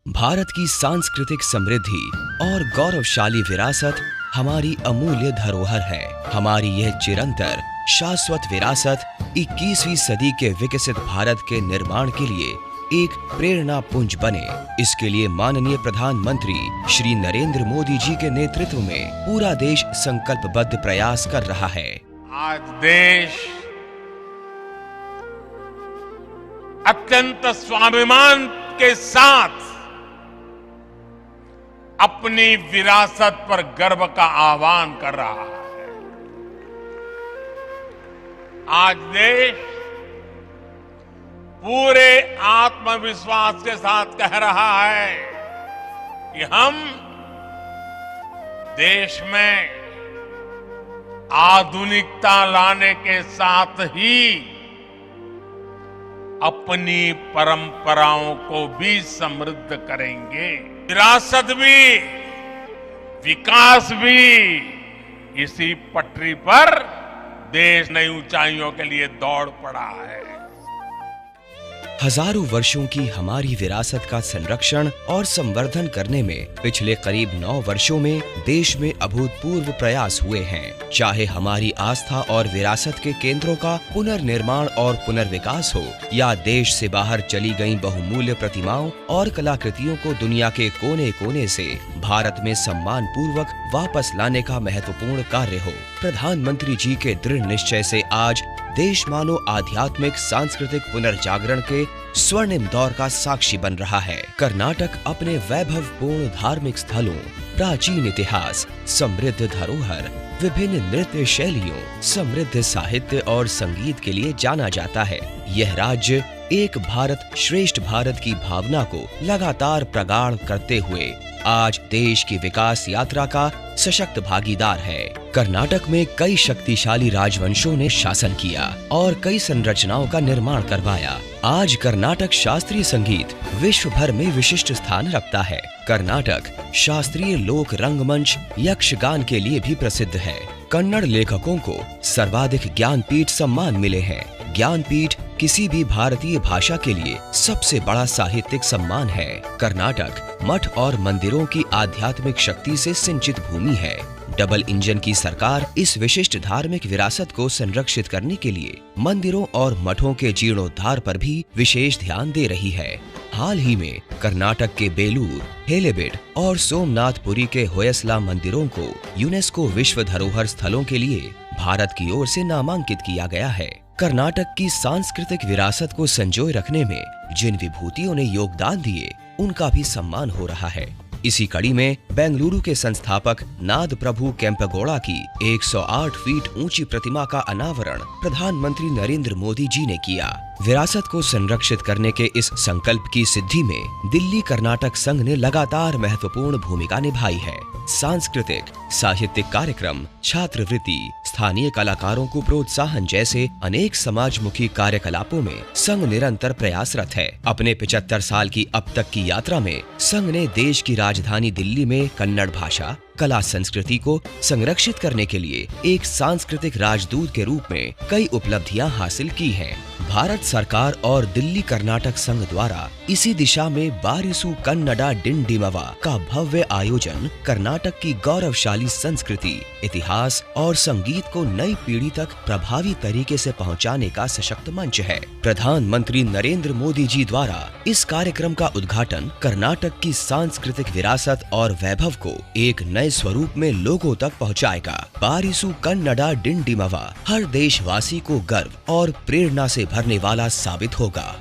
भारत की सांस्कृतिक समृद्धि और गौरवशाली विरासत हमारी अमूल्य धरोहर है। हमारी यह चिरंतर शाश्वत विरासत 21वीं सदी के विकसित भारत के निर्माण के लिए एक प्रेरणा पुंज बने, इसके लिए माननीय प्रधानमंत्री श्री नरेंद्र मोदी जी के नेतृत्व में पूरा देश संकल्पबद्ध प्रयास कर रहा है। आज देश अत्यंत स्वाभिमान के साथ अपनी विरासत पर गर्व का आह्वान कर रहा है। आज देश पूरे आत्मविश्वास के साथ कह रहा है कि हम देश में आधुनिकता लाने के साथ ही अपनी परंपराओं को भी समृद्ध करेंगे। विरासत भी, विकास भी, इसी पटरी पर देश नई ऊंचाइयों के लिए दौड़ पड़ा है। हजारों वर्षों की हमारी विरासत का संरक्षण और संवर्धन करने में पिछले करीब 9 वर्षों में देश में अभूतपूर्व प्रयास हुए हैं। चाहे हमारी आस्था और विरासत के केंद्रों का पुनर्निर्माण और पुनर्विकास हो, या देश से बाहर चली गई बहुमूल्य प्रतिमाओं और कलाकृतियों को दुनिया के कोने कोने से भारत में सम्मान पूर्वक वापस लाने का महत्वपूर्ण कार्य हो, प्रधानमंत्री जी के दृढ़ निश्चय से आज देश मानो आध्यात्मिक सांस्कृतिक पुनर्जागरण के स्वर्णिम दौर का साक्षी बन रहा है। कर्नाटक अपने वैभवपूर्ण धार्मिक स्थलों, प्राचीन इतिहास, समृद्ध धरोहर, विभिन्न नृत्य शैलियों, समृद्ध साहित्य और संगीत के लिए जाना जाता है। यह राज्य एक भारत श्रेष्ठ भारत की भावना को लगातार प्रगाढ़ करते हुए आज देश की विकास यात्रा का सशक्त भागीदार है। कर्नाटक में कई शक्तिशाली राजवंशों ने शासन किया और कई संरचनाओं का निर्माण करवाया। आज कर्नाटक शास्त्रीय संगीत विश्व भर में विशिष्ट स्थान रखता है। कर्नाटक शास्त्रीय लोक रंगमंच यक्षगान के लिए भी प्रसिद्ध है। कन्नड़ लेखकों को सर्वाधिक ज्ञानपीठ सम्मान मिले हैं। ज्ञानपीठ किसी भी भारतीय भाषा के लिए सबसे बड़ा साहित्यिक सम्मान है। कर्नाटक मठ और मंदिरों की आध्यात्मिक शक्ति से सिंचित भूमि है। डबल इंजन की सरकार इस विशिष्ट धार्मिक विरासत को संरक्षित करने के लिए मंदिरों और मठों के जीर्णोद्धार पर भी विशेष ध्यान दे रही है। हाल ही में कर्नाटक के बेलूर, हेलेबिड और सोमनाथपुरी के होयसला मंदिरों को यूनेस्को विश्व धरोहर स्थलों के लिए भारत की ओर से नामांकित किया गया है। कर्नाटक की सांस्कृतिक विरासत को संजोए रखने में जिन विभूतियों ने योगदान दिए, उनका भी सम्मान हो रहा है। इसी कड़ी में बेंगलुरु के संस्थापक नाद प्रभु केम्पेगौड़ा की 108 फीट ऊंची प्रतिमा का अनावरण प्रधानमंत्री नरेंद्र मोदी जी ने किया। विरासत को संरक्षित करने के इस संकल्प की सिद्धि में दिल्ली कर्नाटक संघ ने लगातार महत्वपूर्ण भूमिका निभाई है। सांस्कृतिक, साहित्यिक कार्यक्रम, छात्रवृत्ति, स्थानीय कलाकारों को प्रोत्साहन जैसे अनेक समाजमुखी कार्यकलापों में संघ निरंतर प्रयासरत है। अपने 75 साल की अब तक की यात्रा में संघ ने देश की राजधानी दिल्ली में कन्नड़ भाषा, कला संस्कृति को संरक्षित करने के लिए एक सांस्कृतिक राजदूत के रूप में कई उपलब्धियां हासिल की हैं। भारत सरकार और दिल्ली कर्नाटक संघ द्वारा इसी दिशा में बारिसु कन्नडा डिंडिमवा का भव्य आयोजन कर्नाटक की गौरवशाली संस्कृति, इतिहास और संगीत को नई पीढ़ी तक प्रभावी तरीके से पहुंचाने का सशक्त मंच है। प्रधानमंत्री नरेंद्र मोदी जी द्वारा इस कार्यक्रम का उद्घाटन कर्नाटक की सांस्कृतिक विरासत और वैभव को एक नए स्वरूप में लोगों तक पहुंचाएगा। बारिसु कन्नडा डिंडिमवा हर देशवासी को गर्व और प्रेरणा से भरने वाला साबित होगा।